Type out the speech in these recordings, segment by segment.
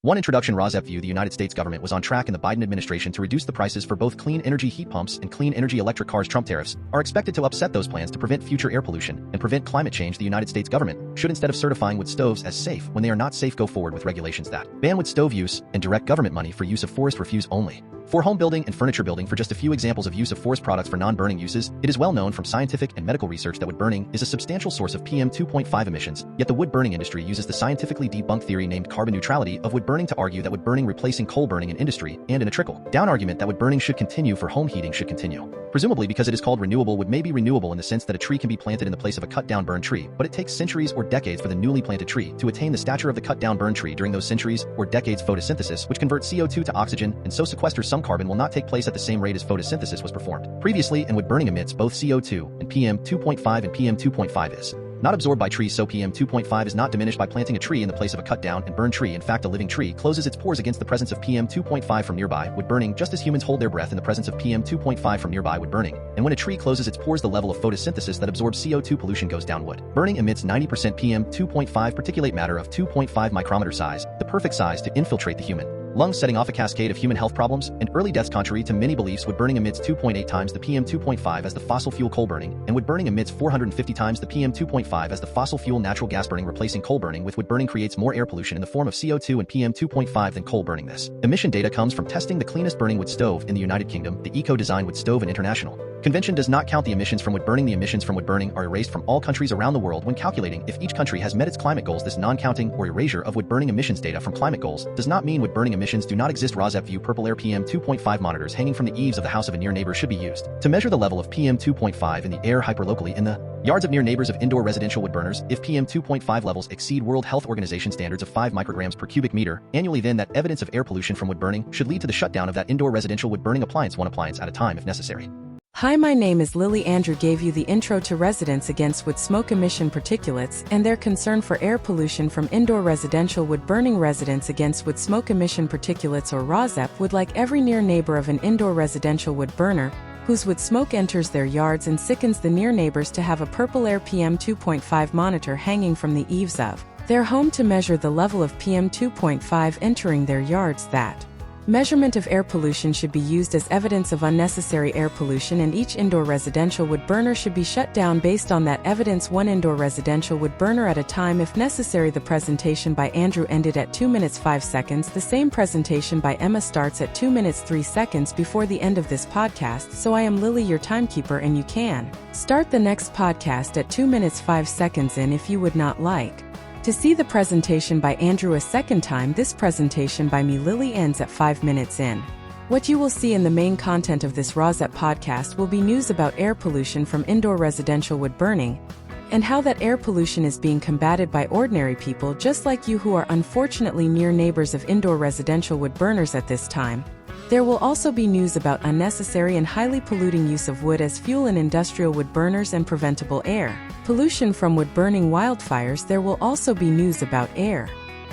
One introduction RAWSEP view: the United States government was on track in the Biden administration to reduce the prices for both clean energy heat pumps and clean energy electric cars. Trump tariffs are expected to upset those plans to prevent future air pollution and prevent climate change. The United States government should, instead of certifying wood stoves as safe when they are not safe, go forward with regulations that ban wood stove use and direct government money for use of forest refuse only. For home building and furniture building, for just a few examples of use of forest products for non-burning uses, it is well known from scientific and medical research that wood burning is a substantial source of PM 2.5 emissions, yet the wood burning industry uses the scientifically debunked theory named carbon neutrality of wood burning to argue that wood burning replacing coal burning in industry, and in a trickle-down argument that wood burning should continue for home heating should continue. Presumably because it is called renewable, wood may be renewable in the sense that a tree can be planted in the place of a cut-down burned tree, but it takes centuries or decades for the newly planted tree to attain the stature of the cut-down burned tree. During those centuries or decades, photosynthesis, which converts CO2 to oxygen and so sequesters some carbon, will not take place at the same rate as photosynthesis was performed previously, and wood burning emits both CO2 and PM 2.5, and PM 2.5 is not absorbed by trees, so PM 2.5 is not diminished by planting a tree in the place of a cut-down and burned tree. In fact, a living tree closes its pores against the presence of PM 2.5 from nearby wood burning, just as humans hold their breath in the presence of PM 2.5 from nearby wood burning. And when a tree closes its pores, the level of photosynthesis that absorbs CO2 pollution goes down. Wood burning emits 90% PM 2.5 particulate matter of 2.5 micrometer size, the perfect size to infiltrate the human lungs, setting off a cascade of human health problems and early deaths. Contrary to many beliefs, wood burning emits 2.8 times the PM 2.5 as the fossil fuel coal burning, and wood burning emits 450 times the PM 2.5 as the fossil fuel natural gas burning. Replacing coal burning with wood burning creates more air pollution in the form of CO2 and PM 2.5 than coal burning. This emission data comes from testing the cleanest burning wood stove in the United Kingdom, the eco-design wood stove, and international convention does not count the emissions from wood burning. The emissions from wood burning are erased from all countries around the world when calculating if each country has met its climate goals. This non-counting or erasure of wood burning emissions data from climate goals does not mean wood burning emissions do not exist. RAWSEP view: purple air PM 2.5 monitors hanging from the eaves of the house of a near neighbor should be used to measure the level of PM 2.5 in the air hyperlocally in the yards of near neighbors of indoor residential wood burners. If PM 2.5 levels exceed World Health Organization standards of 5 micrograms per cubic meter annually, then that evidence of air pollution from wood burning should lead to the shutdown of that indoor residential wood burning appliance, one appliance at a time if necessary. Hi, my name is Lily. Andrew gave you the intro to residents against wood smoke emission particulates and their concern for air pollution from indoor residential wood burning. Residents against wood smoke emission particulates, or RAWSEP, would like every near neighbor of an indoor residential wood burner whose wood smoke enters their yards and sickens the near neighbors to have a purple air PM 2.5 monitor hanging from the eaves of their home to measure the level of PM 2.5 entering their yards. That measurement of air pollution should be used as evidence of unnecessary air pollution, and each indoor residential wood burner should be shut down based on that evidence, one indoor residential wood burner at a time if necessary. The presentation by Andrew ended at 2 minutes 5 seconds. The same presentation by Emma starts at 2 minutes 3 seconds before the end of this podcast. So I am Lily, your timekeeper, and you can start the next podcast at 2 minutes 5 seconds in if you would not like to see the presentation by Andrew a second time. This presentation by me, Lily, ends at 5 minutes in. What you will see in the main content of this RAWSEP podcast will be news about air pollution from indoor residential wood burning and how that air pollution is being combated by ordinary people just like you who are unfortunately near neighbors of indoor residential wood burners at this time. There will also be news about unnecessary and highly polluting use of wood as fuel in industrial wood burners and preventable air pollution from wood burning. Wildfires. There will also be news about air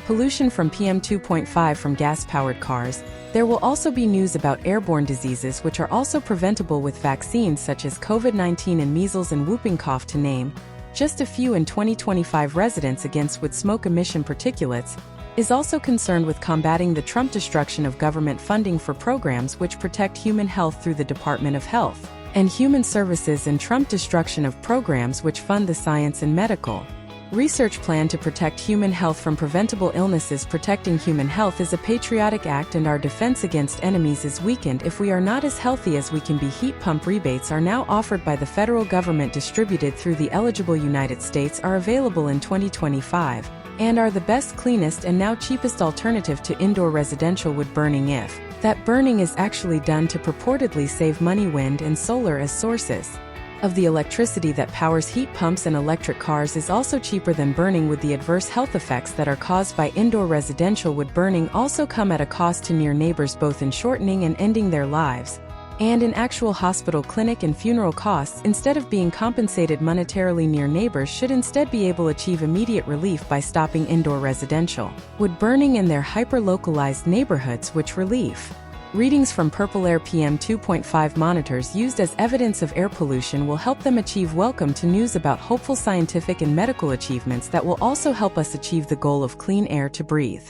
pollution from PM 2.5 from gas-powered cars. There will also be news about airborne diseases which are also preventable with vaccines such as COVID-19 and measles and whooping cough, to name just a few. In 2025, residents against wood smoke emission particulates is also concerned with combating the Trump destruction of government funding for programs which protect human health through the Department of Health and Human Services, and Trump destruction of programs which fund the science and medical research plan to protect human health from preventable illnesses. Protecting human health is a patriotic act, and our defense against enemies is weakened if we are not as healthy as we can be. Heat pump rebates are now offered by the federal government, distributed through the eligible United States, are available in 2025 and are the best, cleanest, and now cheapest alternative to indoor residential wood burning if that burning is actually done to purportedly save money. Wind and solar as sources of the electricity that powers heat pumps and electric cars is also cheaper than burning wood. The adverse health effects that are caused by indoor residential wood burning also come at a cost to near neighbors, both in shortening and ending their lives and in actual hospital, clinic, and funeral costs. Instead of being compensated monetarily, near neighbors should instead be able to achieve immediate relief by stopping indoor residential wood burning in their hyper-localized neighborhoods, which relief readings from purple air PM 2.5 monitors used as evidence of air pollution will help them achieve. Welcome to news about hopeful scientific and medical achievements that will also help us achieve the goal of clean air to breathe.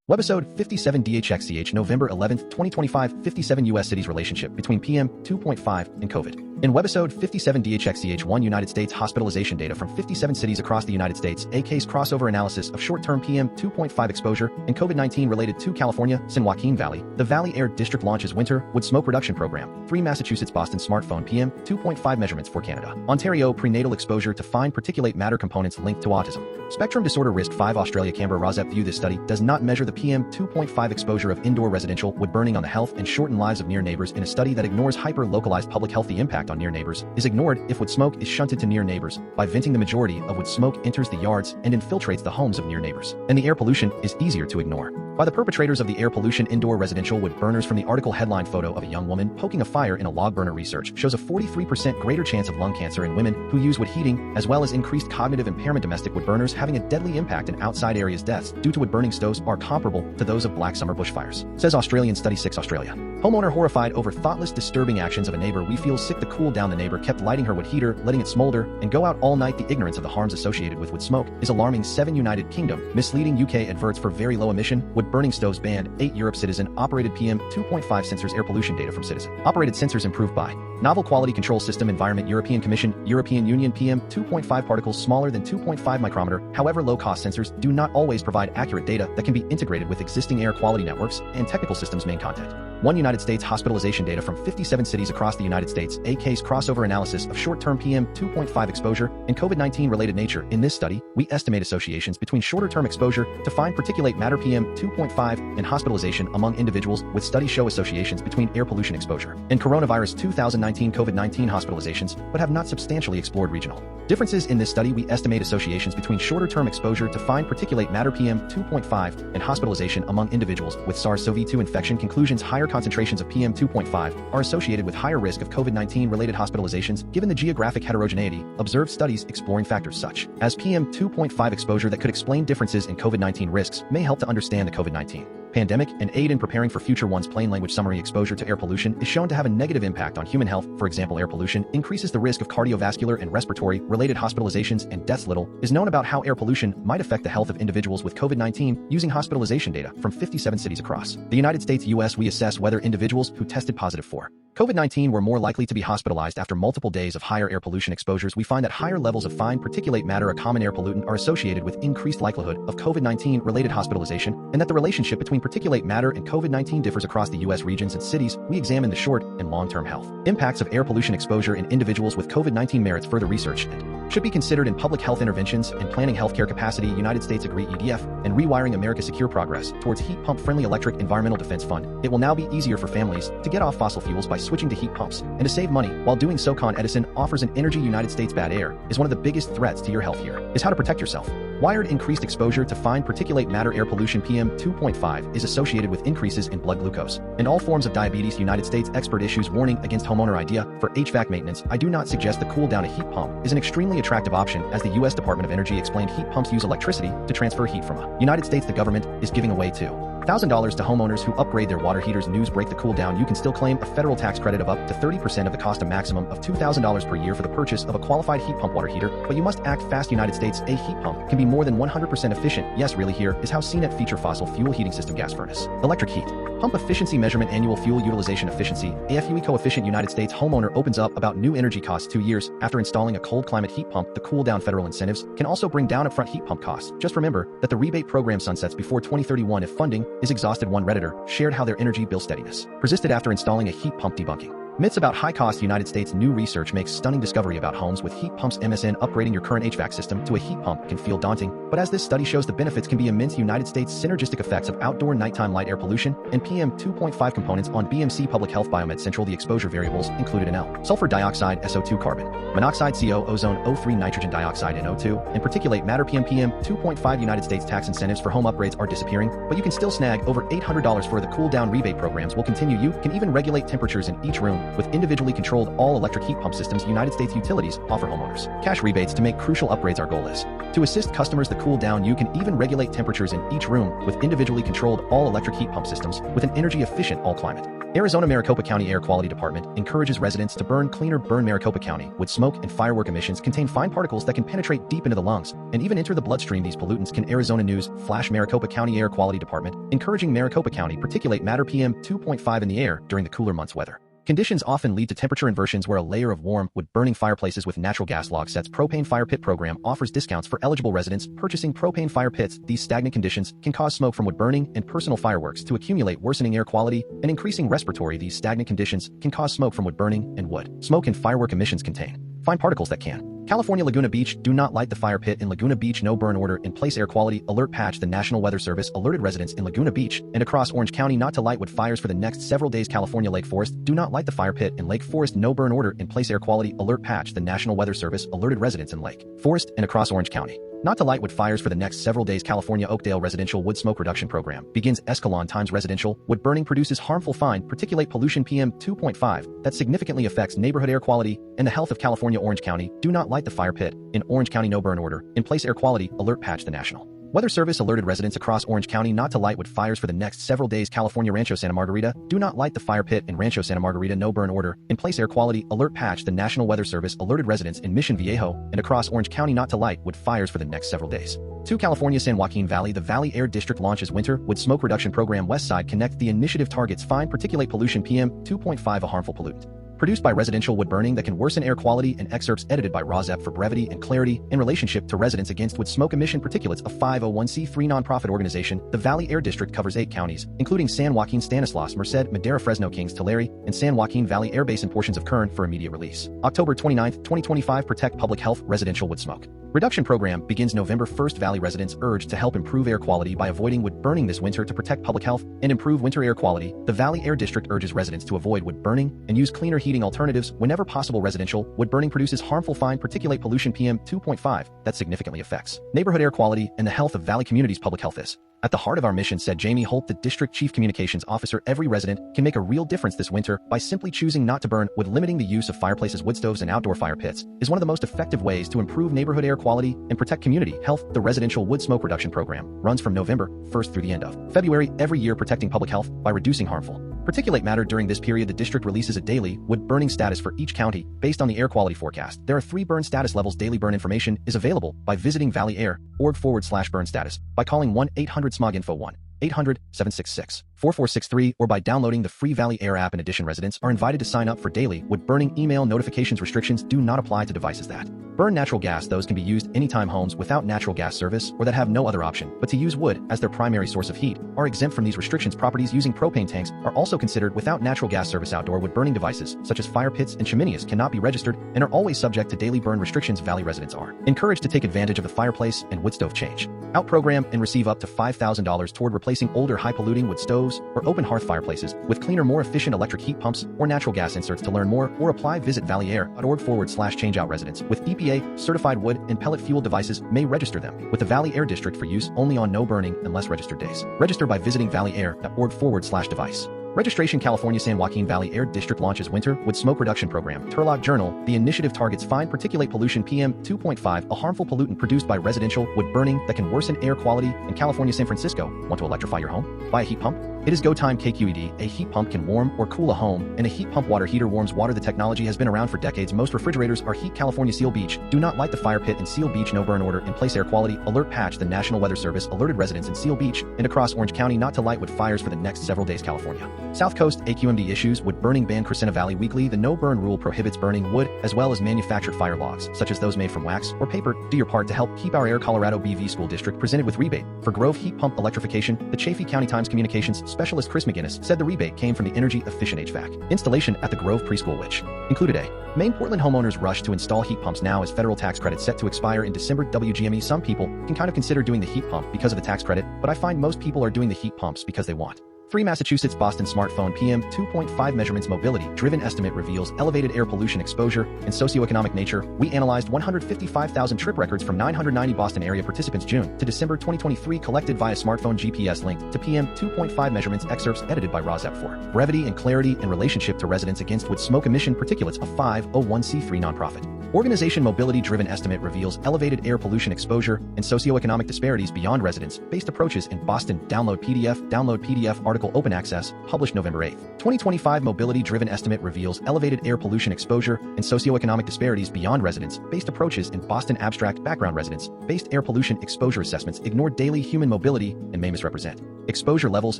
Webisode 57DHXZH November 11, 2025 57 U.S. cities relationship between PM 2.5 and COVID. In Webisode 57DHXZH1 United States Hospitalization Data from 57 cities across the United States, a case crossover analysis of short-term PM 2.5 exposure and COVID-19 related to California, San Joaquin Valley. The Valley Air District launches Winter Wood Smoke Reduction Program. 3 Massachusetts Boston Smartphone PM 2.5 measurements for Canada Ontario Prenatal Exposure to fine particulate matter components linked to autism spectrum disorder risk. 5 Australia Canberra RAWSEP view. This study does not measure the PM 2.5 exposure of indoor residential wood burning on the health and shorten lives of near neighbors. In a study that ignores hyper-localized public health, the impact on near neighbors is ignored if wood smoke is shunted to near neighbors. By venting, the majority of wood smoke enters the yards and infiltrates the homes of near neighbors, and the air pollution is easier to ignore. By the perpetrators of the air pollution indoor residential wood burners. From the article, headline photo of a young woman poking a fire in a log burner. Research shows a 43% greater chance of lung cancer in women who use wood heating, as well as increased cognitive impairment. Domestic wood burners having a deadly impact in outside areas. Deaths due to wood burning stoves are comparable to those of black summer bushfires, says Australian study. 6 Australia Homeowner horrified over thoughtless disturbing actions of a neighbor. We feel sick to cool down. The neighbor kept lighting her wood heater, letting it smolder, and go out all night. The ignorance of the harms associated with wood smoke is alarming. 7 United Kingdom Misleading UK adverts for very low emission wood burning stoves banned. 8 Europe citizen operated PM 2.5 sensors. Air pollution data from citizen operated sensors improved by novel quality control system. Environment European Commission European Union PM 2.5 particles smaller than 2.5 micrometer. However, low-cost sensors do not always provide accurate data that can be integrated with existing air quality networks and technical systems. Main content: 1 United States Hospitalization Data from 57 cities across the United States, a case crossover analysis of short-term PM 2.5 exposure and COVID-19 related nature. In this study, we estimate associations between shorter-term exposure to fine particulate matter PM 2.5 and hospitalization among individuals, with studies show associations between air pollution exposure and coronavirus 2019 COVID-19 hospitalizations, but have not substantially explored regional differences. In this study, we estimate associations between shorter-term exposure to fine particulate matter PM 2.5 and hospitalization among individuals with SARS-CoV-2 infection. Conclusions: higher concentrations of PM 2.5 are associated with higher risk of COVID-19 related hospitalizations given the geographic heterogeneity. Observed studies exploring factors such as PM 2.5 exposure that could explain differences in COVID-19 risks may help to understand the COVID-19 pandemic and aid in preparing for future ones. Plain language summary: exposure to air pollution is shown to have a negative impact on human health. For example, air pollution increases the risk of cardiovascular and respiratory related hospitalizations and deaths. Little is known about how air pollution might affect the health of individuals with COVID-19 using hospitalization data from 57 cities across the United States. US, we assess whether individuals who tested positive for COVID-19 were more likely to be hospitalized after multiple days of higher air pollution exposures. We find that higher levels of fine particulate matter, a common air pollutant, are associated with increased likelihood of COVID-19 related hospitalization, and that the relationship between particulate matter and COVID-19 differs across the U.S. regions and cities. We examine the short and long-term health impacts of air pollution exposure in individuals with COVID-19. Merits further research and should be considered in public health interventions and planning healthcare capacity. United States agree EDF and rewiring America secure progress towards heat pump friendly electric environmental defense fund. It will now be easier for families to get off fossil fuels by switching to heat pumps and to save money while doing so. Con Edison offers an energy. United States bad air is one of the biggest threats to your health. Here is how to protect yourself. Wired: increased exposure to fine particulate matter air pollution PM 2.5 is associated with increases in blood glucose and all forms of diabetes. United States expert issues warning against homeowner idea for HVAC maintenance. I do not suggest the cool down a heat pump is an extremely attractive option, as the U.S. Department of Energy explained heat pumps use electricity to transfer heat from a United States. The government is giving away $2,000 to homeowners who upgrade their water heaters. News break: the cool down. You can still claim a federal tax credit of up to 30% of the cost, a maximum of $2,000 per year for the purchase of a qualified heat pump water heater, but you must act fast. United States, a heat pump can be more than 100% efficient. Yes, really. Here is how CNET feature fossil fuel heating system, gas furnace, electric heat pump efficiency measurement, annual fuel utilization efficiency, AFUE coefficient. United States homeowner opens up about new energy costs 2 years after installing a cold climate heat pump. The cool down federal incentives can also bring down upfront heat pump costs. Just remember that the rebate program sunsets before 2031 if funding is exhausted. One Redditor shared how their energy bill steadiness persisted after installing a heat pump. Debunking myths about high cost. United States new research makes stunning discovery about homes with heat pumps. MSN: upgrading your current HVAC system to a heat pump can feel daunting, but as this study shows, the benefits can be immense. United States synergistic effects of outdoor nighttime light air pollution and PM 2.5 components on BMC Public Health. Biomed Central: the exposure variables included in L, sulfur dioxide, SO2, carbon monoxide, CO, ozone, O3, nitrogen dioxide, NO2, and particulate matter. PM 2.5. United States tax incentives for home upgrades are disappearing, but you can still snag over $800 for the cool down rebate programs will continue. You can even regulate temperatures in each room with individually controlled all-electric heat pump systems United States utilities offer homeowners. Cash rebates to make crucial upgrades. Our goal is to assist customers to cool down. You can even regulate temperatures in each room with individually controlled all-electric heat pump systems with an energy-efficient all-climate. Arizona Maricopa County Air Quality Department encourages residents to burn cleaner. Burn Maricopa County wood smoke and firework emissions contain fine particles that can penetrate deep into the lungs and even enter the bloodstream. These pollutants can Arizona News Flash. Maricopa County Air Quality Department encouraging Maricopa County particulate matter PM 2.5 in the air during the cooler months. Weather conditions often lead to temperature inversions where a layer of warm wood burning fireplaces with natural gas log sets. Propane Fire Pit Program offers discounts for eligible residents purchasing propane fire pits. These stagnant conditions can cause smoke from wood burning and personal fireworks to accumulate, worsening air quality and increasing respiratory. These stagnant conditions can cause smoke from wood burning and wood smoke and firework emissions contain fine particles that can California Laguna Beach, do not light the fire pit in Laguna Beach. No burn order in place. Air quality alert patch. The National Weather Service alerted residents in Laguna Beach and across Orange County not to light wood fires for the next several days. California Lake Forest, do not light the fire pit in Lake Forest. No burn order in place. Air quality alert patch. The National Weather Service alerted residents in Lake Forest and across Orange County not to light wood fires for the next several days. California Oakdale Residential Wood Smoke Reduction Program begins. Escalon times residential wood burning produces harmful fine particulate pollution PM 2.5 that significantly affects neighborhood air quality and the health of California. Orange County, do not light the fire pit in Orange County. No burn order in place. Air quality alert patch. The National Weather Service alerted residents across Orange County not to light wood fires for the next several days. California Rancho Santa Margarita, do not light the fire pit in Rancho Santa Margarita. No burn order in place. Air quality alert patch. The National Weather Service alerted residents in Mission Viejo and across Orange County not to light wood fires for the next several days. To California San Joaquin Valley, the Valley Air District launches winter wood smoke reduction program. West Side Connect. The initiative targets fine particulate pollution PM 2.5, a harmful pollutant produced by residential wood burning that can worsen air quality, and excerpts edited by RAWSEP for brevity and clarity. In relationship to Residents Against Wood Smoke Emission Particulates, a 501c3 nonprofit organization, the Valley Air District covers 8 counties, including San Joaquin, Stanislaus, Merced, Madera, Fresno, Kings, Tulare, and San Joaquin Valley Air Base, and portions of Kern for immediate release. October 29, 2025. Protect Public Health. Residential wood smoke reduction program begins November 1st. Valley residents urged to help improve air quality by avoiding wood burning this winter to protect public health and improve winter air quality. The Valley Air District urges residents to avoid wood burning and use cleaner heating alternatives whenever possible. Residential wood burning produces harmful fine particulate pollution PM 2.5 that significantly affects neighborhood air quality and the health of Valley communities. Public health is at the heart of our mission, said Jamie Holt, the District Chief Communications Officer. Every resident can make a real difference this winter by simply choosing not to burn wood. Limiting the use of fireplaces, wood stoves, and outdoor fire pits is one of the most effective ways to improve neighborhood air quality and protect community health. The Residential Wood Smoke Reduction Program runs from November 1st through the end of February every year, protecting public health by reducing harmful particulate matter. During this period, the district releases a daily wood burning status for each county based on the air quality forecast. There are 3 burn status levels. Daily burn information is available by visiting valleyair.org/burn status, by calling 1-800-SMOG-INFO 1-800-766-4463, or by downloading the free Valley Air app. In addition, residents are invited to sign up for daily wood burning email notifications. Restrictions do not apply to devices that burn natural gas. Those can be used anytime. Homes without natural gas service or that have no other option but to use wood as their primary source of heat are exempt from these restrictions. Properties using propane tanks are also considered without natural gas service. Outdoor wood burning devices such as fire pits and chimeneas cannot be registered and are always subject to daily burn restrictions. Valley residents are encouraged to take advantage of the fireplace and wood stove change out program and receive up to $5,000 toward replacing older high-polluting wood stoves or open hearth fireplaces with cleaner, more efficient electric heat pumps or natural gas inserts. To learn more or apply, visit valleyair.org/changeout. Residents with EPA certified wood and pellet fuel devices may register them with the Valley Air District for use only on no burning unless registered days. Register by visiting valleyair.org/device. Registration. California San Joaquin Valley Air District launches winter wood smoke reduction program. Turlock Journal. The initiative targets fine particulate pollution PM 2.5, a harmful pollutant produced by residential wood burning that can worsen air quality in California. San Francisco. Want to electrify your home? Buy a heat pump? It is go time. KQED. A heat pump can warm or cool a home, and a heat pump water heater warms water. The technology has been around for decades. Most refrigerators are heat. California Seal Beach. Do not light the fire pit in Seal Beach. No burn order in place. Air quality alert patch. The National Weather Service alerted residents in Seal Beach and across Orange County not to light wood fires for the next several days. California South Coast. AQMD issues wood burning ban. Crescenta Valley Weekly. The no burn rule prohibits burning wood as well as manufactured fire logs such as those made from wax or paper. Do your part to help keep our air. Colorado BV School District presented with rebate for Grove heat pump electrification. The Chaffee County Times communications specialist Chris McGinnis said the rebate came from the energy efficient HVAC installation at the Grove preschool, which included a Maine. Portland homeowners rush to install heat pumps now as federal tax credit set to expire in December. WGME. Some people can kind of consider doing the heat pump because of the tax credit, but I find most people are doing the heat pumps because they want 3 Massachusetts Boston smartphone PM 2.5 measurements mobility-driven estimate reveals elevated air pollution exposure and socioeconomic nature. We analyzed 155,000 trip records from 990 Boston area participants June to December 2023 collected via smartphone GPS linked to PM 2.5 measurements excerpts edited by RAWSEP for brevity and clarity in relationship to residents against wood smoke emission particulates of 501c3 nonprofit. Organization mobility-driven estimate reveals elevated air pollution exposure and socioeconomic disparities beyond residence-based approaches in Boston. Download PDF article open access, published November 8. 2025 mobility-driven estimate reveals elevated air pollution exposure and socioeconomic disparities beyond residence-based approaches in Boston. Abstract background residence-based air pollution exposure assessments ignore daily human mobility and may misrepresent exposure levels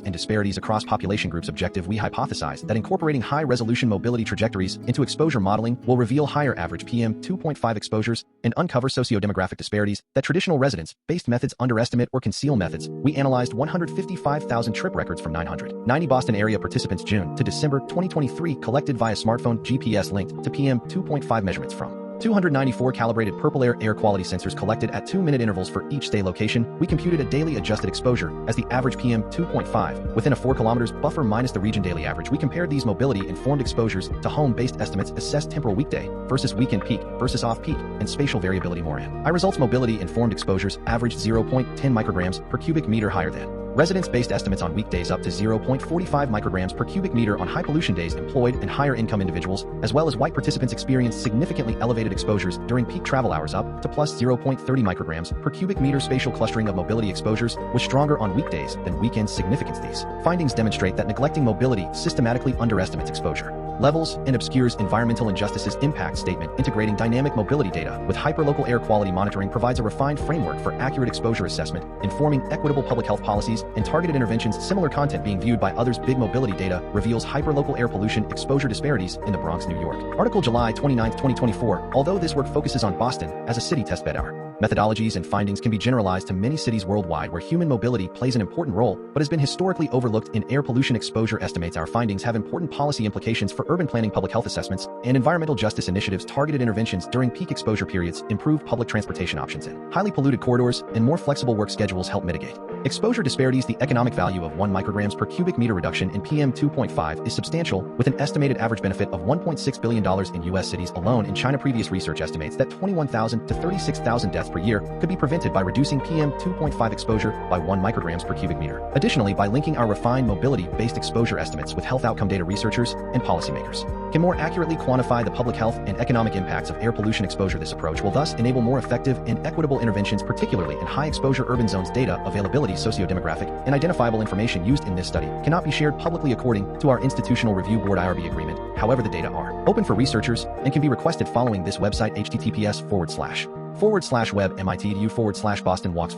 and disparities across population groups. Objective: we hypothesize that incorporating high-resolution mobility trajectories into exposure modeling will reveal higher average PM 2.5 exposures and uncover socio-demographic disparities that traditional residence-based methods underestimate or conceal. Methods: we analyzed 155,000 trip records from 990 Boston area participants June to December 2023 collected via smartphone GPS linked to PM 2.5 measurements from 294 calibrated purple air quality sensors collected at 2-minute intervals for each stay location. We computed a daily adjusted exposure as the average PM 2.5 within a 4 kilometers buffer minus the region daily average. We compared these mobility-informed exposures to home-based estimates, assessed temporal weekday versus weekend peak versus off-peak, and spatial variability. Moran. Results: mobility-informed exposures averaged 0.10 micrograms per cubic meter higher than residence-based estimates on weekdays, up to 0.45 micrograms per cubic meter on high pollution days. Employed and higher income individuals, as well as white participants, experienced significantly elevated exposures during peak travel hours, up to plus 0.30 micrograms per cubic meter. Spatial clustering of mobility exposures was stronger on weekdays than weekends. Significance: these findings demonstrate that neglecting mobility systematically underestimates exposure levels and obscures environmental injustices. Impact statement: integrating dynamic mobility data with hyperlocal air quality monitoring provides a refined framework for accurate exposure assessment, informing equitable public health policies and targeted interventions. Similar content being viewed by others. Big mobility data reveals hyperlocal air pollution exposure disparities in the Bronx, New York. Article July 29, 2024. Although this work focuses on Boston as a city testbed, our methodologies and findings can be generalized to many cities worldwide where human mobility plays an important role but has been historically overlooked in air pollution exposure estimates. Our findings have important policy implications for urban planning, public health assessments, and environmental justice initiatives. Targeted interventions during peak exposure periods, improved public transportation options in highly polluted corridors, and more flexible work schedules help mitigate exposure disparities. The economic value of 1 micrograms per cubic meter reduction in PM 2.5 is substantial, with an estimated average benefit of $1.6 billion in U.S. cities alone. In China, previous research estimates that 21,000 to 36,000 deaths per year could be prevented by reducing PM 2.5 exposure by 1 micrograms per cubic meter. Additionally, by linking our refined mobility-based exposure estimates with health outcome data, researchers and policymakers can more accurately quantify the public health and economic impacts of air pollution exposure. This approach will thus enable more effective and equitable interventions, particularly in high-exposure urban zones. Data availability: socio-demographic and identifiable information used in this study cannot be shared publicly according to our Institutional Review Board IRB agreement. However, the data are open for researchers and can be requested following this website: https://web.mit.edu/Boston Walks/.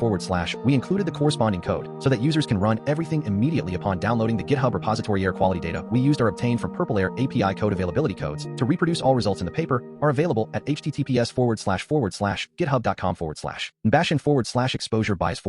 We included the corresponding code so that users can run everything immediately upon downloading the GitHub repository. Air quality data we used are obtained from Purple Air API code. Availability codes to reproduce all results in the paper are available at https://github.com/bashan/exposure bias/.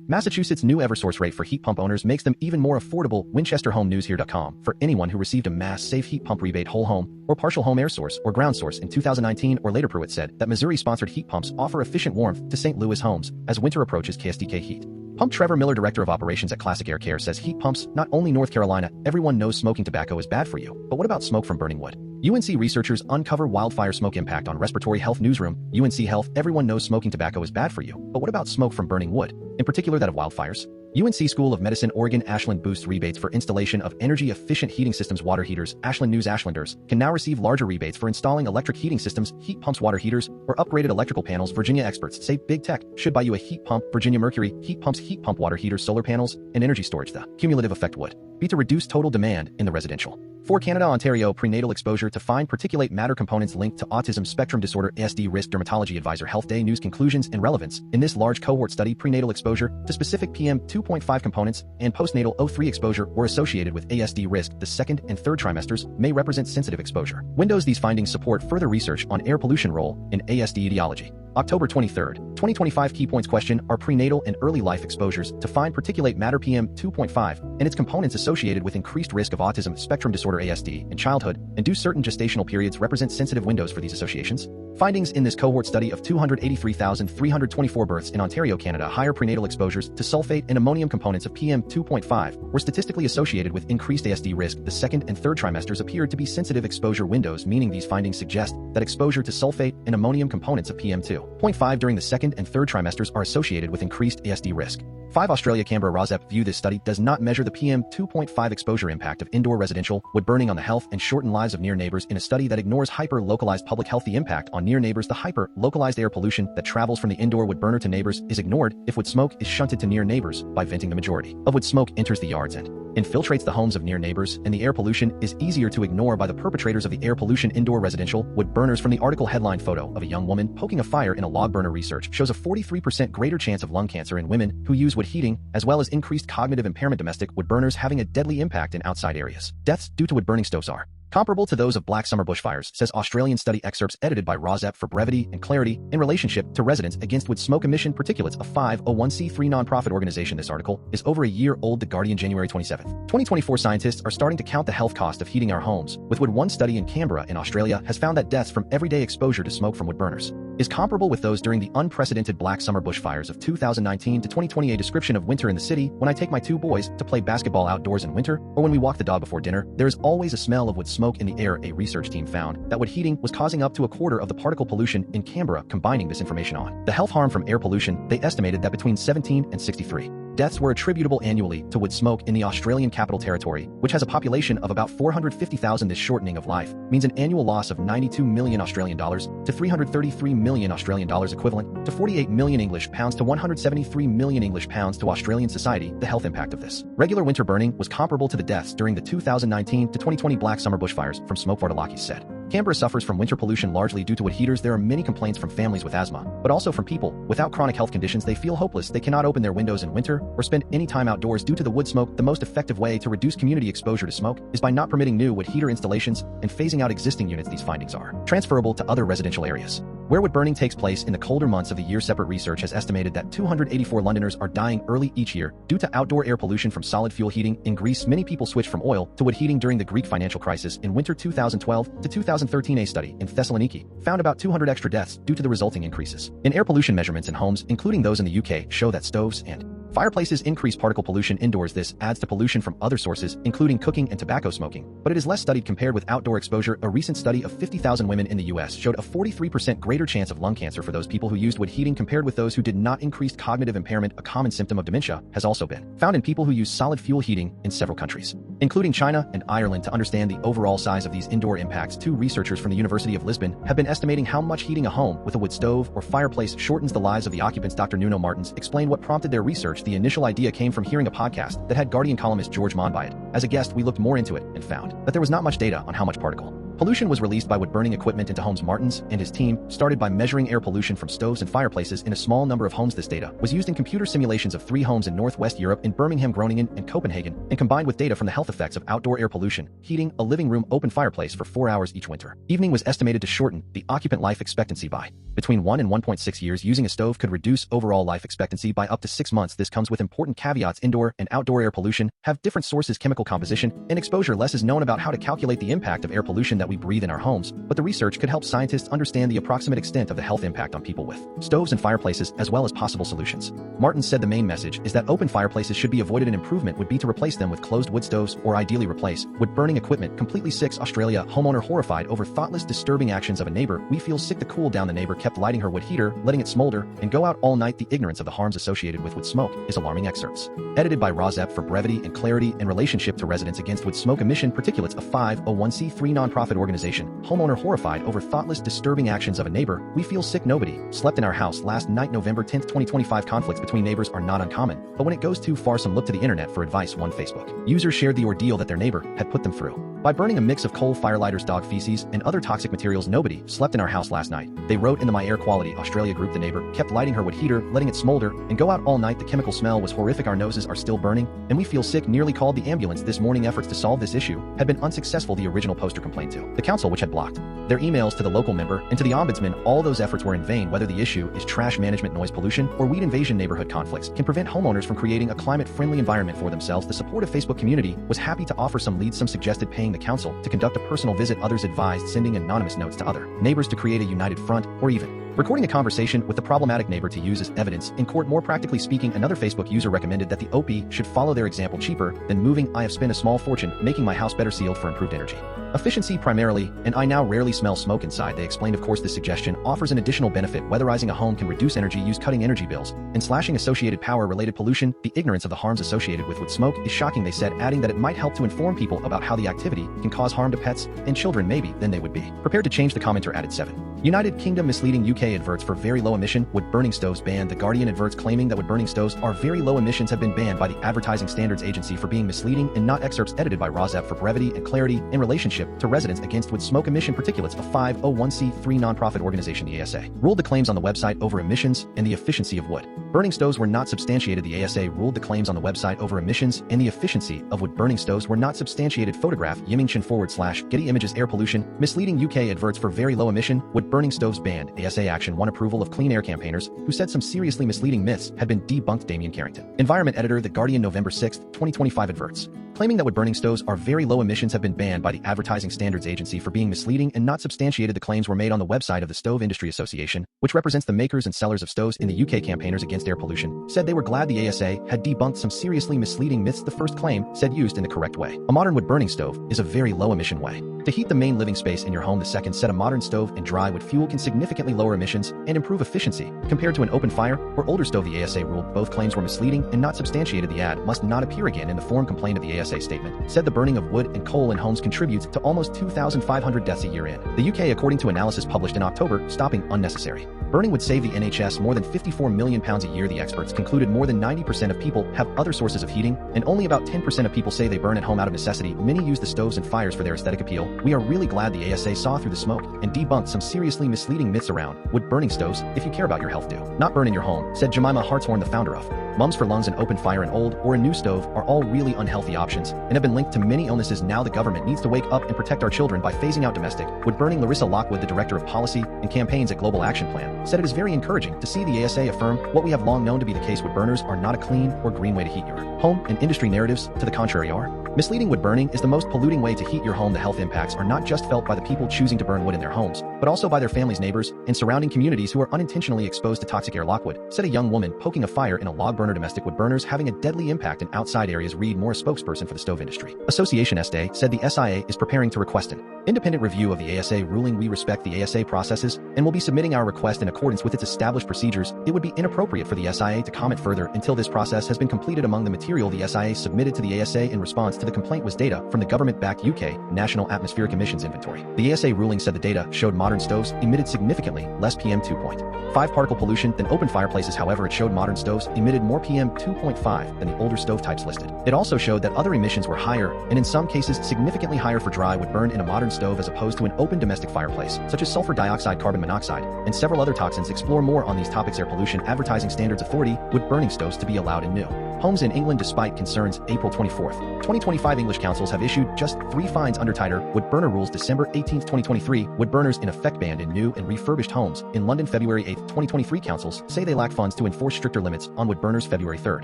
Massachusetts new Eversource rate for heat pump owners makes them even more affordable. Winchester Home News here.com. For anyone who received a mass save heat pump rebate, whole home or partial home air source or ground source in 2019 or later, Pruitt said that Missouri-sponsored heat pumps offer efficient warmth to St. Louis homes as winter approaches. KSDK Heat Pump Trevor Miller, Director of Operations at Classic Air Care, says heat pumps, not only North Carolina. Everyone knows smoking tobacco is bad for you, but what about smoke from burning wood? UNC researchers uncover wildfire smoke impact on respiratory health. Newsroom, UNC Health. Everyone knows smoking tobacco is bad for you, but what about smoke from burning wood, in particular that of wildfires? UNC School of Medicine, Oregon. Ashland boosts rebates for installation of energy-efficient heating systems. Water heaters. Ashland News. Ashlanders can now receive larger rebates for installing electric heating systems, heat pumps, water heaters, or upgraded electrical panels. Virginia experts say big tech should buy you a heat pump. Virginia Mercury. Heat pumps, heat pump, water heaters, solar panels, and energy storage. The cumulative effect would be to reduce total demand in the residential. For Canada Ontario Prenatal Exposure to find particulate matter components linked to Autism Spectrum Disorder ASD Risk. Dermatology Advisor. Health Day News. Conclusions and relevance. In this large cohort study, prenatal exposure to specific PM 2.5 components and postnatal O3 exposure were associated with ASD risk. The second and third trimesters may represent sensitive exposure windows. These findings support further research on air pollution role in ASD etiology. October 23, 2025 key points question: are prenatal and early life exposures to fine particulate matter PM 2.5 and its components associated associated with increased risk of autism spectrum disorder (ASD) in childhood, and do certain gestational periods represent sensitive windows for these associations? Findings in this cohort study of 283,324 births in Ontario, Canada, higher prenatal exposures to sulfate and ammonium components of PM2.5 were statistically associated with increased ASD risk. The second and third trimesters appeared to be sensitive exposure windows, meaning these findings suggest that exposure to sulfate and ammonium components of PM2.5 during the second and third trimesters are associated with increased ASD risk. 5 Australia Canberra RAWSEP view this study does not measure the PM2.5 exposure impact of indoor residential wood burning on the health and shortened lives of near neighbors in a study that ignores hyper-localized public health. The impact on near neighbors. The hyper-localized air pollution that travels from the indoor wood burner to neighbors is ignored if wood smoke is shunted to near neighbors by venting. The majority of wood smoke enters the yards and infiltrates the homes of near neighbors, and the air pollution is easier to ignore by the perpetrators of the air pollution. Indoor residential wood burners. From the article headline, photo of a young woman poking a fire in a log burner. Research shows a 43% greater chance of lung cancer in women who use wood heating, as well as increased cognitive impairment. Domestic wood burners having a deadly impact in outside areas. Deaths due to wood burning stoves are comparable to those of Black Summer bushfires, says Australian study. Excerpts edited by RAWSEP for brevity and clarity in relationship to Residents Against Wood Smoke Emission Particulates, a 501c3 nonprofit organization. This article is over a year old. The Guardian, January 27, 2024. Scientists are starting to count the health cost of heating our homes with wood. One study in Canberra in Australia has found that deaths from everyday exposure to smoke from wood burners is comparable with those during the unprecedented Black Summer bushfires of 2019 to 2020. A description of winter in the city: when I take my 2 boys to play basketball outdoors in winter, or when we walk the dog before dinner, there is always a smell of wood smoke in the air. A research team found that wood heating was causing up to a quarter of the particle pollution in Canberra. Combining this information on the health harm from air pollution, they estimated that between 17 and 63 deaths were attributable annually to wood smoke in the Australian Capital Territory, which has a population of about 450,000. This shortening of life means an annual loss of 92 million Australian dollars to 333 million Australian dollars, equivalent to 48 million English pounds to 173 million English pounds to Australian society. The health impact of this regular winter burning was comparable to the deaths during the 2019 to 2020 Black Summer bushfires from smoke. Vartalakis said. Canberra suffers from winter pollution largely due to wood heaters. There are many complaints from families with asthma, but also from people without chronic health conditions. They feel hopeless. They cannot open their windows in winter or spend any time outdoors due to the wood smoke. The most effective way to reduce community exposure to smoke is by not permitting new wood heater installations and phasing out existing units. These findings are transferable to other residential areas where wood burning takes place in the colder months of the year. Separate research has estimated that 284 Londoners are dying early each year due to outdoor air pollution from solid fuel heating. In Greece, many people switched from oil to wood heating during the Greek financial crisis in winter 2012 to 2013. A study in Thessaloniki found about 200 extra deaths due to the resulting increases in air pollution measurements in homes, including those in the UK, show that stoves and fireplaces increase particle pollution indoors. This adds to pollution from other sources, including cooking and tobacco smoking, but it is less studied compared with outdoor exposure. A recent study of 50,000 women in the US showed a 43% greater chance of lung cancer for those people who used wood heating compared with those who did not. Increased cognitive impairment, a common symptom of dementia, has also been found in people who use solid fuel heating in several countries, including China and Ireland. To understand the overall size of these indoor impacts, 2 researchers from the University of Lisbon have been estimating how much heating a home with a wood stove or fireplace shortens the lives of the occupants. Dr. Nuno Martins explained what prompted their research. The initial idea came from hearing a podcast that had Guardian columnist George Monbiot as a guest. We looked more into it and found that there was not much data on how much particle pollution was released by wood burning equipment into homes. Martins and his team started by measuring air pollution from stoves and fireplaces in a small number of homes. This data was used in computer simulations of 3 homes in Northwest Europe, in Birmingham, Groningen, and Copenhagen, and combined with data from the health effects of outdoor air pollution, heating a living room open fireplace for 4 hours each winter evening was estimated to shorten the occupant life expectancy by between 1 and 1.6 years. Using a stove could reduce overall life expectancy by up to 6 months. This comes with important caveats. Indoor and outdoor air pollution have different sources, chemical composition, and exposure. Less is known about how to calculate the impact of air pollution that we breathe in our homes, but the research could help scientists understand the approximate extent of the health impact on people with stoves and fireplaces, as well as possible solutions. Martin said the main message is that open fireplaces should be avoided. An improvement would be to replace them with closed wood stoves, or ideally replace wood burning equipment completely. 6 Australia homeowner horrified over thoughtless disturbing actions of a neighbor. We feel sick to cool down. The neighbor kept lighting her wood heater, letting it smolder, and go out all night. The ignorance of the harms associated with wood smoke is alarming. Excerpts edited by RAWSEP for brevity and clarity in relationship to Residents Against Wood Smoke Emission Particulates, a 501c3 nonprofit organization. Homeowner horrified over thoughtless disturbing actions of a neighbor. We feel sick. Nobody slept in our house last night. November 10, 2025. Conflicts between neighbors are not uncommon, but when it goes too far, some look to the internet for advice. One Facebook user shared the ordeal that their neighbor had put them through by burning a mix of coal, firelighters, dog feces, and other toxic materials. Nobody slept in our house last night, they wrote in the My Air Quality Australia group. The neighbor kept lighting her wood heater, letting it smolder, and go out all night. The chemical smell was horrific. Our noses are still burning, and we feel sick. Nearly called the ambulance this morning. Efforts to solve this issue had been unsuccessful, the original poster complained to. The council, which had blocked their emails to the local member and to the ombudsman, all those efforts were in vain. Whether the issue is trash management, noise pollution, or weed invasion, neighborhood conflicts can prevent homeowners from creating a climate-friendly environment for themselves. The supportive Facebook community was happy to offer some leads. Some suggested paying the council to conduct a personal visit. Others advised sending anonymous notes to other neighbors to create a united front, or even recording a conversation with the problematic neighbor to use as evidence in court. More practically speaking, another Facebook user recommended that the OP should follow their example. Cheaper than moving. I have spent a small fortune making my house better sealed for improved energy efficiency primarily, and I now rarely smell smoke inside, they explained. Of course, this suggestion offers an additional benefit. Weatherizing a home can reduce energy use, cutting energy bills, and slashing associated power-related pollution. The ignorance of the harms associated with wood smoke is shocking, they said, adding that it might help to inform people about how the activity can cause harm to pets and children. Maybe then they would be prepared to change. The commenter added 7. United Kingdom Misleading UK adverts for very low emission wood-burning stoves banned. The Guardian adverts claiming that wood-burning stoves are very low emissions have been banned by the Advertising Standards Agency for being misleading and not. Excerpts edited by RAWSEP for brevity and clarity in relationship to residents against wood smoke emission particulates. A 501c3 nonprofit organization, the ASA, ruled the claims on the website over emissions and the efficiency of wood-burning stoves were not substantiated. The ASA ruled the claims on the website over emissions and the efficiency of wood-burning stoves were not substantiated. Photograph Yimingchen/Getty Images. Air pollution misleading UK adverts for very low emission wood-burning stoves banned. ASA action won approval of clean air campaigners who said some seriously misleading myths had been debunked. Damian Carrington, environment editor, The Guardian, November 6, 2025. Adverts claiming that wood-burning stoves are very low emissions have been banned by the Advertising Standards Agency for being misleading and not substantiated. The claims were made on the website of the Stove Industry Association, which represents the makers and sellers of stoves in the UK. Campaigners against air pollution said they were glad the ASA had debunked some seriously misleading myths. The first claim said used in the correct way, a modern wood-burning stove is a very low-emission way to heat the main living space in your home. The second said a modern stove and dry wood fuel can significantly lower emissions and improve efficiency compared to an open fire or older stove. The ASA ruled both claims were misleading and not substantiated. The ad must not appear again in the form complained of. The ASA statement said the burning of wood and coal in homes contributes to almost 2,500 deaths a year in the UK, according to analysis published in October. Stopping unnecessary burning would save the NHS more than £54 million a year. The experts concluded more than 90% of people have other sources of heating, and only about 10% of people say they burn at home out of necessity. Many use the stoves and fires for their aesthetic appeal. We are really glad the ASA saw through the smoke and debunked some seriously misleading myths around wood-burning stoves. If you care about your health, do not burn in your home, said Jemima Hartshorn, the founder of Mums for Lungs. An open fire, an old or a new stove are all really unhealthy options and have been linked to many illnesses. Now the government needs to wake up and protect our children by phasing out domestic wood-burning. Larissa Lockwood, the director of policy and campaigns at Global Action Plan, said it is very encouraging to see the ASA affirm what we have long known to be the case: wood burners are not a clean or green way to heat your home, and industry narratives to the contrary are misleading. Wood burning is the most polluting way to heat your home. The health impacts are not just felt by the people choosing to burn wood in their homes, but also by their families, neighbors, and surrounding communities who are unintentionally exposed to toxic air. Lockwood said a young woman poking a fire in a log burner. Domestic wood burners having a deadly impact in outside areas. Read more. A spokesperson for the Stove Industry Association (SDA) said the SIA is preparing to request an independent review of the ASA ruling. We respect the ASA processes and will be submitting our request in accordance with its established procedures. It would be inappropriate for the SIA to comment further until this process has been completed. Among the material the SIA submitted to the ASA in response to the complaint was data from the government-backed UK National Atmospheric Emissions Inventory. The ASA ruling said the data showed modern stoves emitted significantly less PM 2.5 particle pollution than open fireplaces. However, it showed modern stoves emitted more PM 2.5 than the older stove types listed. It also showed that other emissions were higher, and in some cases significantly higher for dry wood burned in a modern stove as opposed to an open domestic fireplace, such as sulfur dioxide, carbon monoxide, and several other toxins. Explore more on these topics. Air Pollution Advertising Standards Authority wood burning stoves to be allowed in new homes in England despite concerns. April 24, 2025. English councils have issued just 3 fines under tighter wood burner rules. December 18, 2023. Wood burners in effect banned in new and refurbished homes. In London, February 8, 2023. Councils say they lack funds to enforce stricter limits on wood burners. February 3,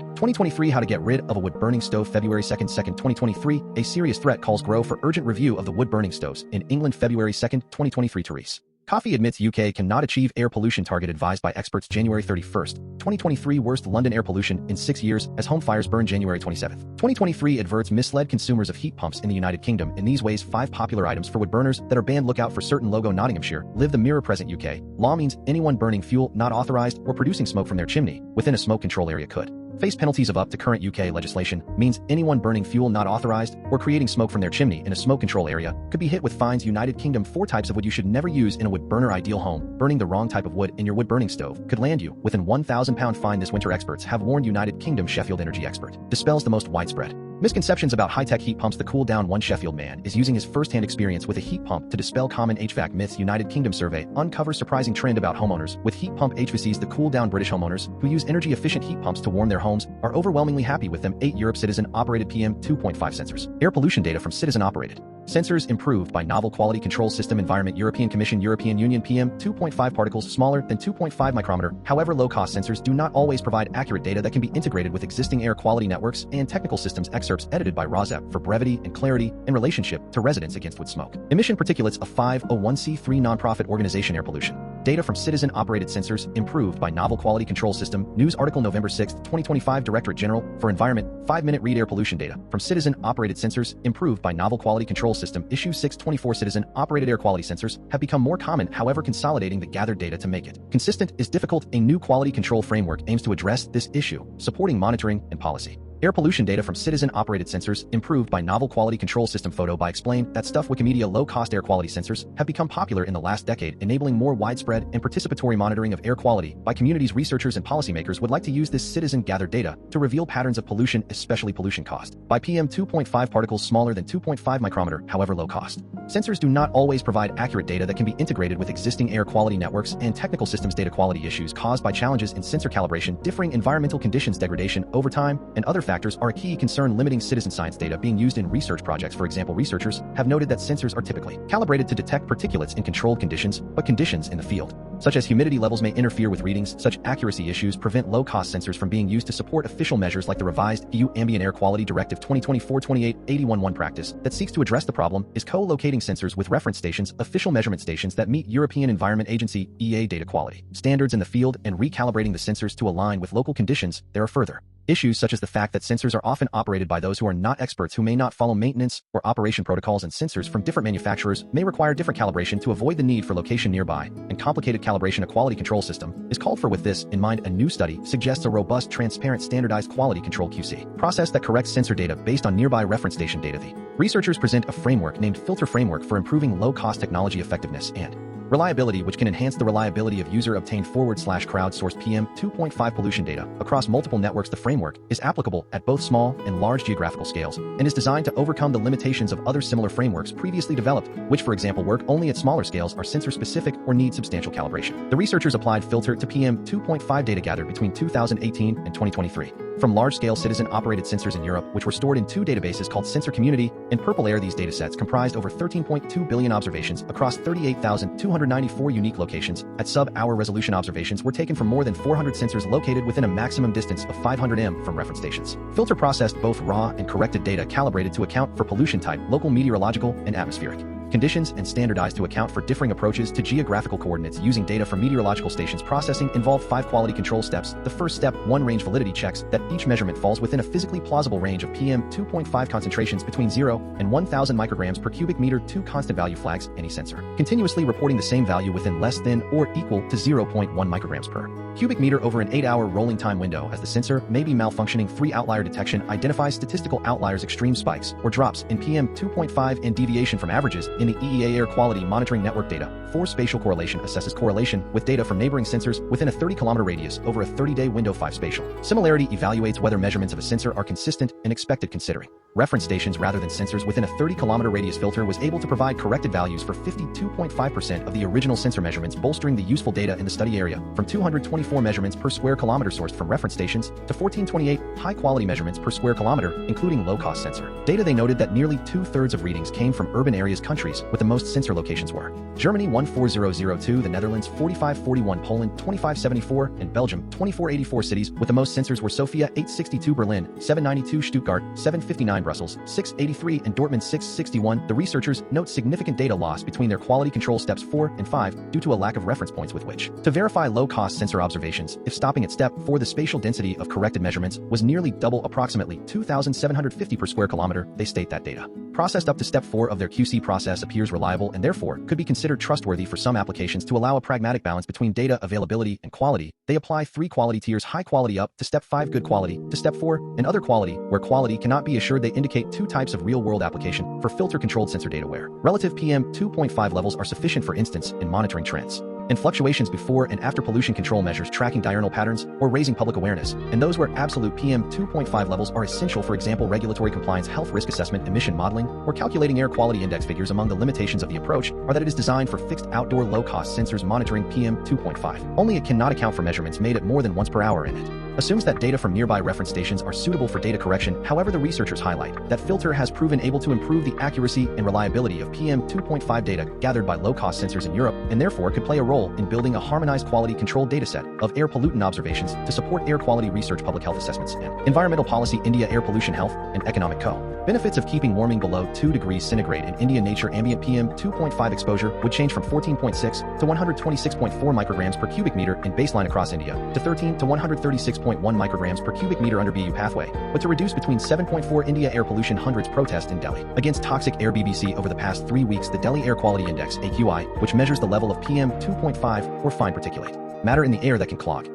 2023. How to get rid of a wood burning stove. February 2, 2023. A serious threat calls grow for urgent review of the wood burning stoves in England. February 2, 2023. Therese Coffey admits UK cannot achieve air pollution target advised by experts. January 31st, 2023. Worst London air pollution in 6 years as home fires burn. January 27th, 2023. Adverts misled consumers of heat pumps in the United Kingdom. In these ways, 5 popular items for wood burners that are banned. Look out for certain logo. Nottinghamshire. Live the mirror. Present UK law means anyone burning fuel not authorized or producing smoke from their chimney within a smoke control area could face penalties of up to. Current UK legislation means anyone burning fuel not authorized or creating smoke from their chimney in a smoke control area could be hit with fines. United Kingdom. 4 types of wood you should never use in a wood burner. Ideal home. Burning the wrong type of wood in your wood burning stove could land you within £1,000 fine this winter. Experts have warned. United Kingdom. Sheffield Energy expert dispels the most widespread Misconceptions about high-tech heat pumps. The cool down. One Sheffield man is using his first-hand experience with a heat pump to dispel common HVAC myths. United Kingdom survey uncovers surprising trend about homeowners with heat pump HVACs. The cool down. British homeowners who use energy-efficient heat pumps to warm their homes are overwhelmingly happy with them. 8 Europe citizen-operated PM 2.5 sensors. Air pollution data from citizen-operated sensors improved by novel quality control system. Environment. European Commission. European Union. PM 2.5 particles smaller than 2.5 micrometer. However, low-cost sensors do not always provide accurate data that can be integrated with existing air quality networks and technical systems. Excerpts edited by RAWSEP for brevity and clarity in relationship to residents against wood smoke. Emission Particulates. A 501c3 nonprofit organization. Air pollution data from citizen-operated sensors improved by novel quality control system. News article November 6, 2025. Directorate General for Environment. 5-minute read. Air pollution data from citizen-operated sensors improved by novel quality control system. Issue 624. Citizen-operated air quality sensors have become more common, however consolidating the gathered data to make it consistent is difficult. A new quality control framework aims to address this issue, supporting monitoring and policy. Air pollution data from citizen-operated sensors improved by novel quality control system. Photo by Explain That Stuff. Wikimedia. Low-cost air quality sensors have become popular in the last decade, enabling more widespread and participatory monitoring of air quality by communities. Researchers and policymakers would like to use this citizen-gathered data to reveal patterns of pollution, especially pollution caused by PM 2.5 particles smaller than 2.5 micrometer, however low cost. Sensors do not always provide accurate data that can be integrated with existing air quality networks and technical systems. Data quality issues caused by challenges in sensor calibration, differing environmental conditions, degradation over time, and other factors are a key concern limiting citizen science data being used in research projects. For example, researchers have noted that sensors are typically calibrated to detect particulates in controlled conditions, but conditions in the field, such as humidity levels, may interfere with readings. Such accuracy issues prevent low-cost sensors from being used to support official measures like the revised EU Ambient Air Quality Directive 2024-28/81. One practice that seeks to address the problem is co-locating sensors with reference stations, official measurement stations that meet European Environment Agency (EA) data quality standards in the field, and recalibrating the sensors to align with local conditions. There are further issues such as the fact that sensors are often operated by those who are not experts, who may not follow maintenance or operation protocols, and sensors from different manufacturers may require different calibration to avoid the need for location nearby, and complicated calibration. A quality control system is called for. With this in mind, a new study suggests a robust, transparent, standardized quality control QC process that corrects sensor data based on nearby reference station data. The researchers present a framework named Filter Framework for improving low-cost technology effectiveness and reliability, which can enhance the reliability of user-obtained /crowdsourced PM 2.5 pollution data across multiple networks. The framework is applicable at both small and large geographical scales and is designed to overcome the limitations of other similar frameworks previously developed, which, for example, work only at smaller scales, are sensor-specific, or need substantial calibration. The researchers applied Filter to PM 2.5 data gathered between 2018 and 2023 from large-scale citizen-operated sensors in Europe, which were stored in 2 databases called Sensor Community and Purple Air. These datasets comprised over 13.2 billion observations across 38,294 unique locations. At sub-hour resolution, observations were taken from more than 400 sensors located within a maximum distance of 500 m from reference stations. Filter processed both raw and corrected data calibrated to account for pollution type, local meteorological and atmospheric conditions, and standardized to account for differing approaches to geographical coordinates. Using data from meteorological stations, processing involved 5 quality control steps. The first step, 1 range validity, checks that each measurement falls within a physically plausible range of PM 2.5 concentrations between 0 and 1,000 micrograms per cubic meter. 2 constant value flags any sensor continuously reporting the same value within less than or equal to 0.1 micrograms per cubic meter over an 8-hour rolling time window, as the sensor may be malfunctioning. 3 outlier detection identifies statistical outliers, extreme spikes or drops in PM 2.5 and deviation from averages in the EEA air quality monitoring network data. 4 spatial correlation assesses correlation with data from neighboring sensors within a 30-kilometer radius over a 30-day window. 5 spatial similarity evaluates whether measurements of a sensor are consistent and expected considering reference stations rather than sensors within a 30-kilometer radius. Filter was able to provide corrected values for 52.5% of the original sensor measurements, bolstering the useful data in the study area. From 224 measurements per square kilometer sourced from reference stations to 1428 high-quality measurements per square kilometer, including low-cost sensor data. They noted that nearly 2/3 of readings came from urban areas. Countries with the most sensor locations were Germany 14002, the Netherlands 4541, Poland 2574, and Belgium 2484. Cities with the most sensors were Sofia 862, Berlin 792, Stuttgart 759, Brussels 683, and Dortmund 661. The researchers note significant data loss between their quality control steps 4 and 5 due to a lack of reference points with which to verify low-cost sensor observations. If stopping at step 4, the spatial density of corrected measurements was nearly double, approximately 2,750 per square kilometer. They state that data processed up to step 4 of their QC process appears reliable and therefore could be considered trustworthy for some applications. To allow a pragmatic balance between data availability and quality, they apply 3 quality tiers: high quality up to step 5, good quality to step 4, and other quality, where quality cannot be assured. They indicate 2 types of real-world application for filter-controlled sensor data where relative PM 2.5 levels are sufficient, for instance, in monitoring trends. and fluctuations before and after pollution control measures tracking diurnal patterns or raising public awareness, and those where absolute PM 2.5 levels are essential, for example, regulatory compliance, health risk assessment, emission modeling, or calculating air quality index figures. Among the limitations of the approach are that it is designed for fixed outdoor low-cost sensors monitoring PM 2.5. Only it cannot account for measurements made at more than once per hour in it. Assumes that data from nearby reference stations are suitable for data correction. However, the researchers highlight that filter has proven able to improve the accuracy and reliability of PM 2.5 data gathered by low-cost sensors in Europe, and therefore could play a role in building a harmonized quality control dataset of air pollutant observations to support air quality research, public health assessments, and environmental policy. India Air Pollution Health and Economic Co. Benefits of keeping warming below 2 degrees centigrade in India. Nature ambient PM 2.5 exposure would change from 14.6 to 126.4 micrograms per cubic meter in baseline across India to 13 to 136.1 micrograms per cubic meter under BU pathway, but to reduce between 7.4. India Air Pollution hundreds protest in Delhi against toxic air. BBC over the past 3 weeks, the Delhi Air Quality Index AQI, which measures the level of PM 2.5 or fine particulate matter in the air that can clog.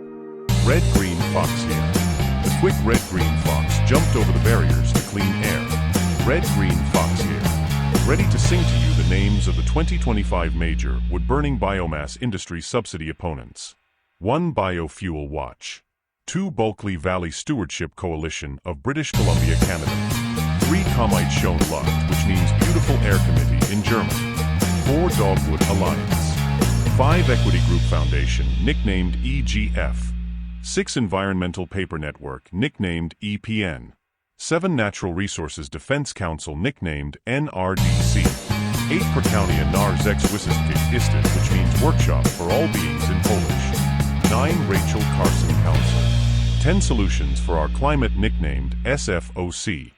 Red-green fox here. The quick red-green fox jumped over the barriers to clean air. Red-green fox here. Ready to sing to you the names of the 2025 major wood-burning biomass industry subsidy opponents. 1. Biofuel Watch. 2. Bulkley Valley Stewardship Coalition of British Columbia, Canada. 3. Kommite Schön Luft, which means Beautiful Air Committee in German. 4. Dogwood Alliance. 5. Equity Group Foundation, nicknamed EGF. 6. Environmental Paper Network, nicknamed EPN. 7. Natural Resources Defense Council, nicknamed NRDC. 8. Prakaunia Narzexwisistik Istit, which means Workshop for All Beings in Polish. 9. Rachel Carson Council. 10. Solutions for Our Climate, nicknamed SFOC.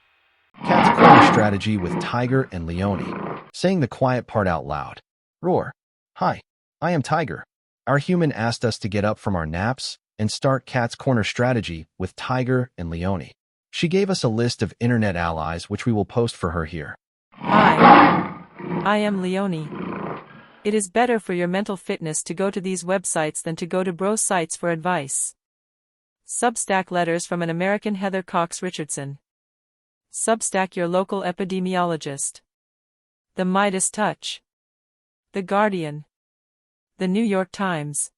Cat's corner strategy with Tiger and Leone. Saying the quiet part out loud. Roar. Hi, I am Tiger. Our human asked us to get up from our naps and start Cat's corner strategy with Tiger and Leone. She gave us a list of internet allies, which we will post for her here. Hi, I am Leone. It is better for your mental fitness to go to these websites than to go to bro sites for advice. Substack letters from an American Heather Cox Richardson. Substack your local epidemiologist. The Midas Touch. The Guardian. The New York Times.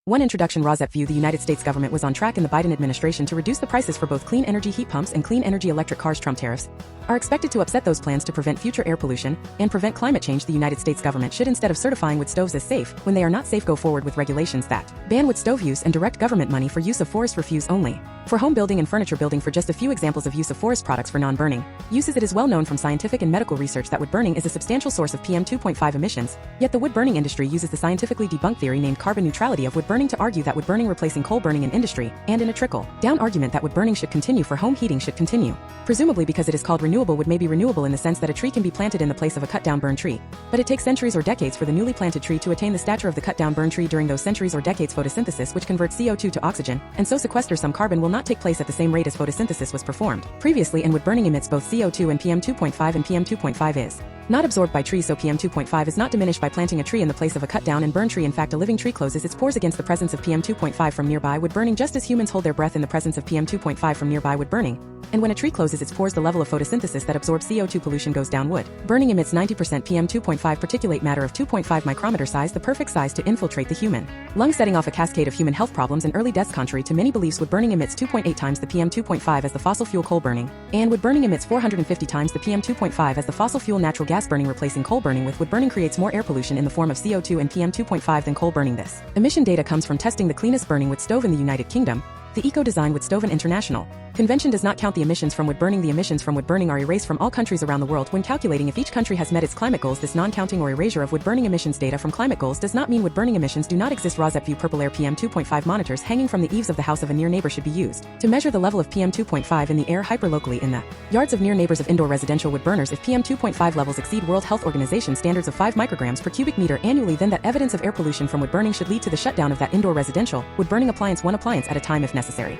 One introduction. RAWSEP view. The United States government was on track in the Biden administration to reduce the prices for both clean energy heat pumps and clean energy electric cars. Trump tariffs are expected to upset those plans to prevent future air pollution and prevent climate change. The United States government should, instead of certifying wood stoves as safe when they are not safe, go forward with regulations that ban wood stove use and direct government money for use of forest refuse only for home building and furniture building. For just a few examples of use of forest products for non-burning uses, it is well known from scientific and medical research that wood burning is a substantial source of PM 2.5 emissions, yet the wood burning industry uses the scientifically debunked theory named carbon neutrality of wood burning to argue that wood burning replacing coal burning in industry, and in a trickle-down argument that wood burning should continue for home heating should continue. Presumably because it is called renewable, wood may be renewable in the sense that a tree can be planted in the place of a cut-down burned tree, but it takes centuries or decades for the newly planted tree to attain the stature of the cut-down burned tree. During those centuries or decades, photosynthesis, which converts CO2 to oxygen, and so sequesters some carbon, will not take place at the same rate as photosynthesis was performed previously, and wood burning emits both CO2 and PM 2.5, and PM 2.5 is not absorbed by trees, so PM 2.5 is not diminished by planting a tree in the place of a cut-down and burned tree. In fact, a living tree closes its pores against the presence of PM 2.5 from nearby wood burning, just as humans hold their breath in the presence of PM 2.5 from nearby wood burning. And when a tree closes its pores, the level of photosynthesis that absorbs CO2 pollution goes down. Wood burning emits 90% PM 2.5 particulate matter of 2.5 micrometer size, the perfect size to infiltrate the human lung, setting off a cascade of human health problems and early deaths. Contrary to many beliefs, wood burning emits 2.8 times the PM 2.5 as the fossil fuel coal burning, and wood burning emits 450 times the PM 2.5 as the fossil fuel natural gas burning. Replacing coal burning with wood burning creates more air pollution in the form of CO2 and PM 2.5 than coal burning. This emission data comes from testing the cleanest burning wood stove in the United Kingdom. The Eco-Design Wood Stove and International Convention does not count the emissions from wood burning. The emissions from wood burning are erased from all countries around the world when calculating if each country has met its climate goals. This non-counting or erasure of wood burning emissions data from climate goals does not mean wood burning emissions do not exist. RAWSEP view. Purple air. PM 2.5 monitors hanging from the eaves of the house of a near neighbor should be used to measure the level of PM 2.5 in the air hyperlocally in the yards of near neighbors of indoor residential wood burners. If PM 2.5 levels exceed World Health Organization standards of 5 micrograms per cubic meter annually, then that evidence of air pollution from wood burning should lead to the shutdown of that indoor residential wood burning appliance, one appliance at a time if necessary.